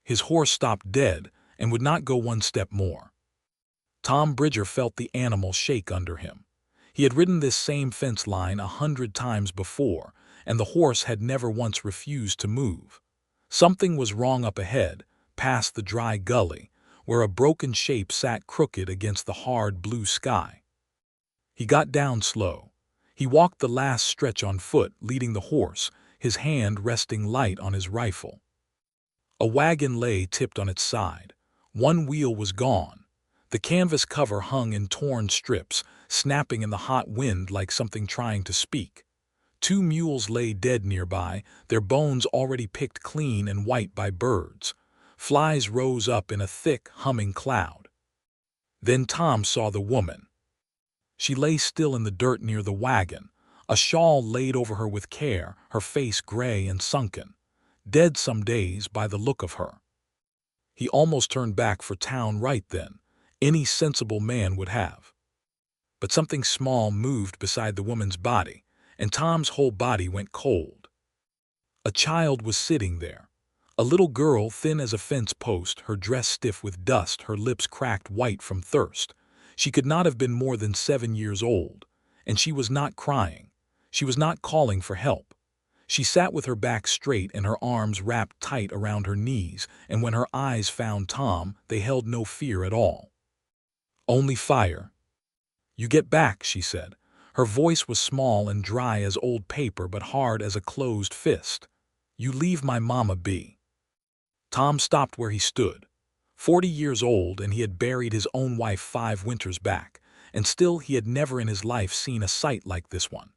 His horse stopped dead and would not go one step more. Tom Bridger felt the animal shake under him. He had ridden this same fence line 100 times before, and the horse had never once refused to move. Something was wrong up ahead, past the dry gully, where a broken shape sat crooked against the hard blue sky. He got down slow. He walked the last stretch on foot, leading the horse, his hand resting light on his rifle. A wagon lay tipped on its side. One wheel was gone. The canvas cover hung in torn strips, snapping in the hot wind like something trying to speak. 2 mules lay dead nearby, their bones already picked clean and white by birds. Flies rose up in a thick, humming cloud. Then Tom saw the woman. She lay still in the dirt near the wagon, a shawl laid over her with care, her face gray and sunken. Dead some days by the look of her. He almost turned back for town right then. Any sensible man would have. But something small moved beside the woman's body, and Tom's whole body went cold. A child was sitting there. A little girl, thin as a fence post, her dress stiff with dust, her lips cracked white from thirst. She could not have been more than 7 years old, and she was not crying. She was not calling for help. She sat with her back straight and her arms wrapped tight around her knees, and when her eyes found Tom, they held no fear at all. Only fire. "You get back," she said. Her voice was small and dry as old paper but hard as a closed fist. "You leave my mama be." Tom stopped where he stood. 40 years old, and he had buried his own wife 5 winters back, and still he had never in his life seen a sight like this one.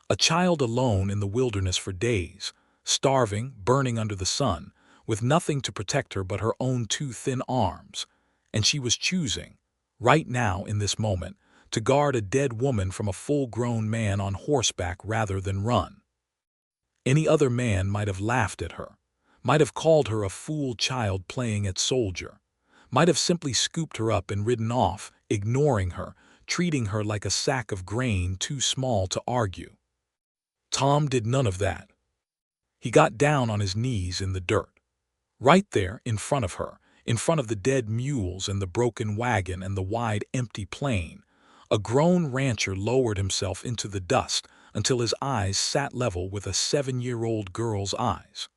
A child alone in the wilderness for days, starving, burning under the sun, with nothing to protect her but her own 2 thin arms, and she was choosing, right now in this moment, to guard a dead woman from a full-grown man on horseback rather than run. Any other man might have laughed at her, might have called her a fool child playing at soldier, might have simply scooped her up and ridden off, ignoring her, treating her like a sack of grain too small to argue. Tom did none of that. He got down on his knees in the dirt. Right there, in front of her, in front of the dead mules and the broken wagon and the wide, empty plain, a grown rancher lowered himself into the dust until his eyes sat level with a 7-year-old girl's eyes.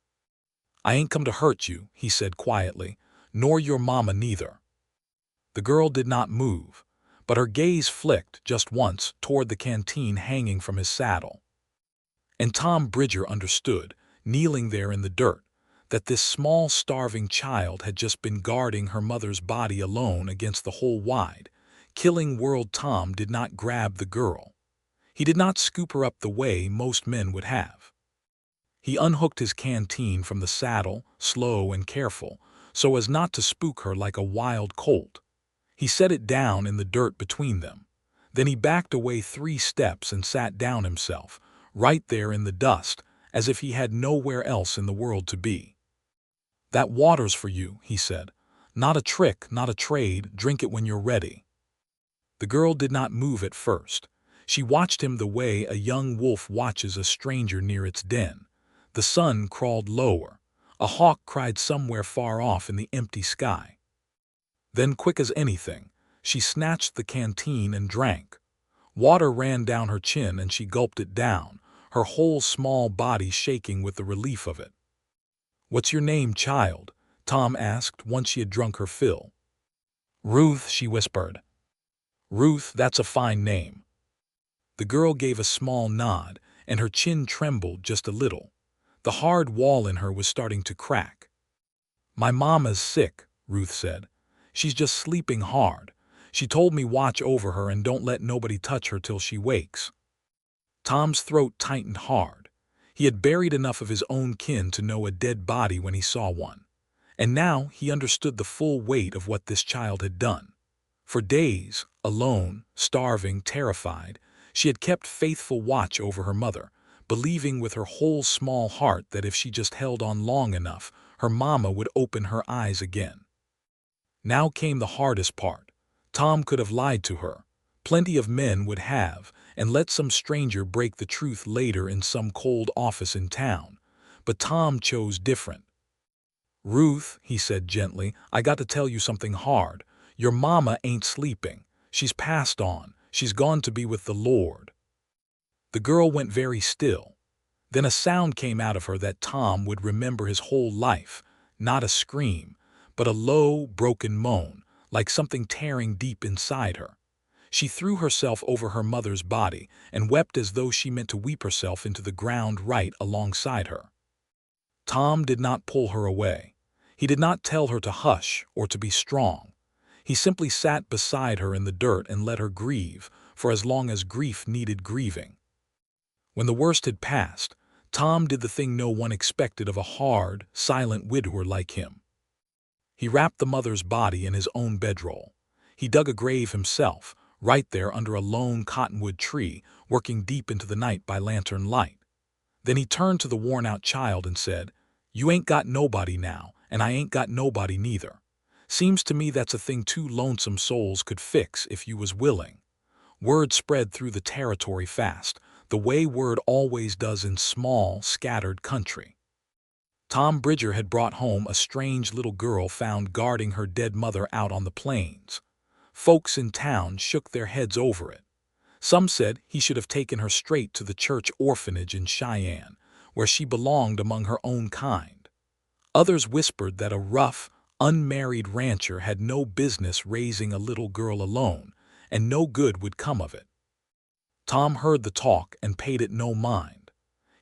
"I ain't come to hurt you," he said quietly, "nor your mama neither." The girl did not move, but her gaze flicked just once toward the canteen hanging from his saddle. And Tom Bridger understood, kneeling there in the dirt, that this small starving child had just been guarding her mother's body alone against the whole wide, killing world. Tom did not grab the girl. He did not scoop her up the way most men would have. He unhooked his canteen from the saddle, slow and careful, so as not to spook her like a wild colt. He set it down in the dirt between them. Then he backed away 3 steps and sat down himself, right there in the dust, as if he had nowhere else in the world to be. "That water's for you," he said. "Not a trick, not a trade, drink it when you're ready." The girl did not move at first. She watched him the way a young wolf watches a stranger near its den. The sun crawled lower. A hawk cried somewhere far off in the empty sky. Then, quick as anything, she snatched the canteen and drank. Water ran down her chin and she gulped it down, her whole small body shaking with the relief of it. "What's your name, child?" Tom asked once she had drunk her fill. "Ruth," she whispered. "Ruth, that's a fine name." The girl gave a small nod, and her chin trembled just a little. The hard wall in her was starting to crack. "My mama's sick," Ruth said. "She's just sleeping hard. She told me watch over her and don't let nobody touch her till she wakes." Tom's throat tightened hard. He had buried enough of his own kin to know a dead body when he saw one. And now he understood the full weight of what this child had done. For days, alone, starving, terrified, she had kept faithful watch over her mother, believing with her whole small heart that if she just held on long enough, her mama would open her eyes again. Now came the hardest part. Tom could have lied to her. Plenty of men would have, and let some stranger break the truth later in some cold office in town. But Tom chose different. "Ruth," he said gently, "I got to tell you something hard. Your mama ain't sleeping. She's passed on. She's gone to be with the Lord." The girl went very still. Then a sound came out of her that Tom would remember his whole life, not a scream, but a low, broken moan, like something tearing deep inside her. She threw herself over her mother's body and wept as though she meant to weep herself into the ground right alongside her. Tom did not pull her away. He did not tell her to hush or to be strong. He simply sat beside her in the dirt and let her grieve for as long as grief needed grieving. When the worst had passed, Tom did the thing no one expected of a hard, silent widower like him. He wrapped the mother's body in his own bedroll. He dug a grave himself, right there under a lone cottonwood tree, working deep into the night by lantern light. Then he turned to the worn-out child and said, "You ain't got nobody now, and I ain't got nobody neither. Seems to me that's a thing two lonesome souls could fix if you was willing." Word spread through the territory fast, the way word always does in small, scattered country. Tom Bridger had brought home a strange little girl found guarding her dead mother out on the plains. Folks in town shook their heads over it. Some said he should have taken her straight to the church orphanage in Cheyenne, where she belonged among her own kind. Others whispered that a rough, unmarried rancher had no business raising a little girl alone, and no good would come of it. Tom heard the talk and paid it no mind.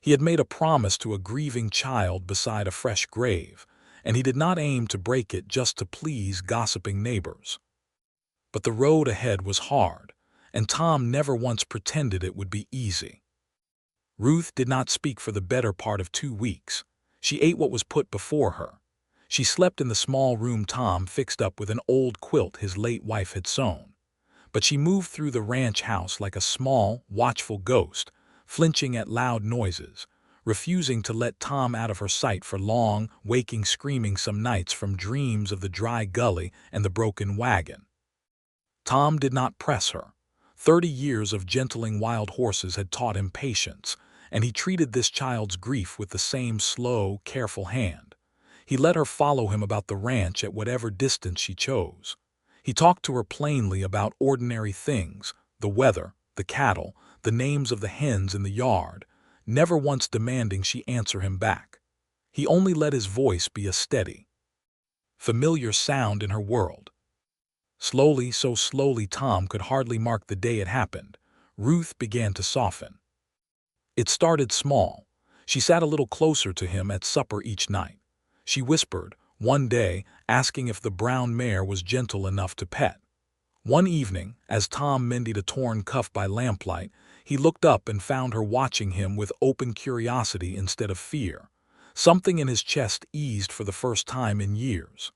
He had made a promise to a grieving child beside a fresh grave, and he did not aim to break it just to please gossiping neighbors. But the road ahead was hard, and Tom never once pretended it would be easy. Ruth did not speak for the better part of 2 weeks. She ate what was put before her. She slept in the small room Tom fixed up with an old quilt his late wife had sewn. But she moved through the ranch house like a small, watchful ghost, flinching at loud noises, refusing to let Tom out of her sight for long, waking screaming some nights from dreams of the dry gully and the broken wagon. Tom did not press her. 30 years of gentling wild horses had taught him patience, and he treated this child's grief with the same slow, careful hand. He let her follow him about the ranch at whatever distance she chose. He talked to her plainly about ordinary things, the weather, the cattle, the names of the hens in the yard, never once demanding she answer him back. He only let his voice be a steady, familiar sound in her world. Slowly, so slowly Tom could hardly mark the day it happened, Ruth began to soften. It started small. She sat a little closer to him at supper each night. She whispered, one day, asking if the brown mare was gentle enough to pet. One evening, as Tom mended a torn cuff by lamplight, he looked up and found her watching him with open curiosity instead of fear. Something in his chest eased for the first time in years.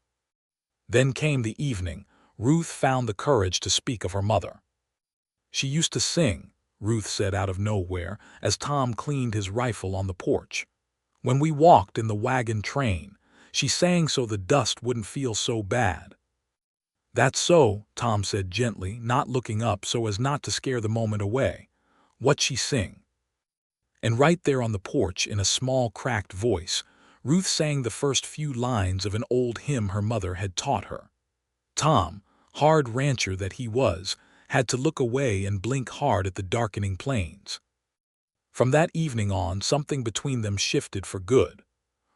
Then came the evening. Ruth found the courage to speak of her mother. "She used to sing," Ruth said out of nowhere, as Tom cleaned his rifle on the porch. "When we walked in the wagon train, she sang so the dust wouldn't feel so bad." "That's so," Tom said gently, not looking up so as not to scare the moment away. "What'd she sing?" And right there on the porch, in a small, cracked voice, Ruth sang the first few lines of an old hymn her mother had taught her. Tom, hard rancher that he was, had to look away and blink hard at the darkening plains. From that evening on, something between them shifted for good.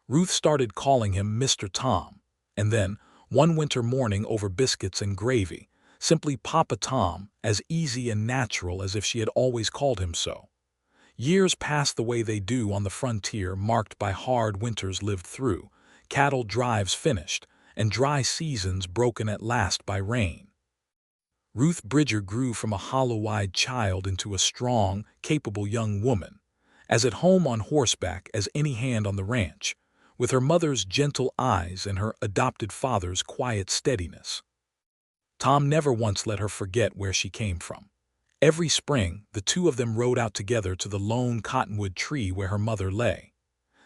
Ruth started calling him Mr. Tom, and then, one winter morning over biscuits and gravy, simply Papa Tom, as easy and natural as if she had always called him so. Years passed the way they do on the frontier, marked by hard winters lived through, cattle drives finished, and dry seasons broken at last by rain. Ruth Bridger grew from a hollow-eyed child into a strong, capable young woman, as at home on horseback as any hand on the ranch, with her mother's gentle eyes and her adopted father's quiet steadiness. Tom never once let her forget where she came from. Every spring, the two of them rode out together to the lone cottonwood tree where her mother lay.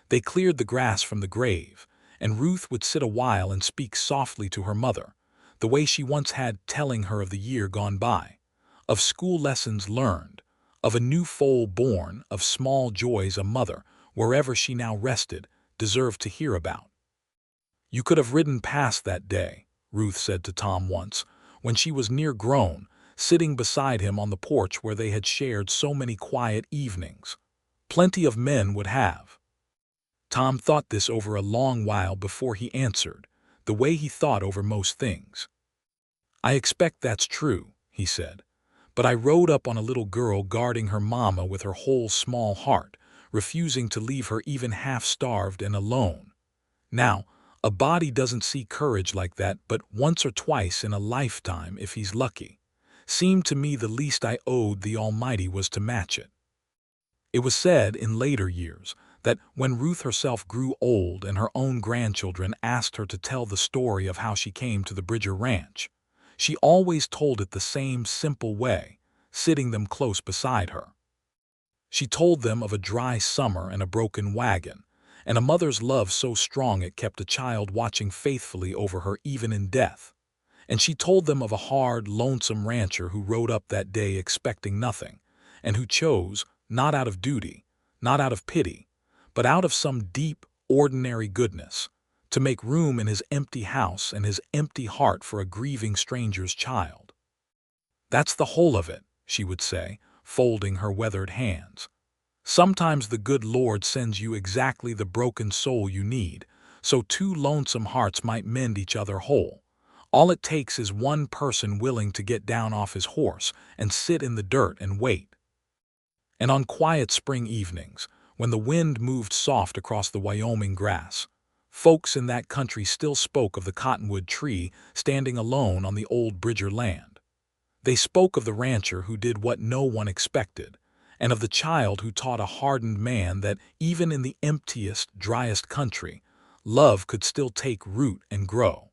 They cleared the grass from the grave, and Ruth would sit a while and speak softly to her mother, the way she once had, telling her of the year gone by, of school lessons learned, of a new foal born, of small joys a mother, wherever she now rested, deserved to hear about. You could have ridden past that day, Ruth said to Tom once, when she was near grown, sitting beside him on the porch where they had shared so many quiet evenings. Plenty of men would have. Tom thought this over a long while before he answered, the way he thought over most things. I expect that's true, he said. But I rode up on a little girl guarding her mama with her whole small heart, refusing to leave her even half-starved and alone. Now, a body doesn't see courage like that but once or twice in a lifetime if he's lucky. Seemed to me the least I owed the Almighty was to match it. It was said in later years that when Ruth herself grew old and her own grandchildren asked her to tell the story of how she came to the Bridger Ranch, she always told it the same simple way, sitting them close beside her. She told them of a dry summer and a broken wagon, and a mother's love so strong it kept a child watching faithfully over her even in death. And she told them of a hard, lonesome rancher who rode up that day expecting nothing, and who chose, not out of duty, not out of pity, but out of some deep, ordinary goodness, to make room in his empty house and his empty heart for a grieving stranger's child. That's the whole of it, she would say, folding her weathered hands. Sometimes the good Lord sends you exactly the broken soul you need, so two lonesome hearts might mend each other whole. All it takes is one person willing to get down off his horse and sit in the dirt and wait. And on quiet spring evenings, when the wind moved soft across the Wyoming grass, folks in that country still spoke of the cottonwood tree standing alone on the old Bridger land. They spoke of the rancher who did what no one expected, and of the child who taught a hardened man that even in the emptiest, driest country, love could still take root and grow.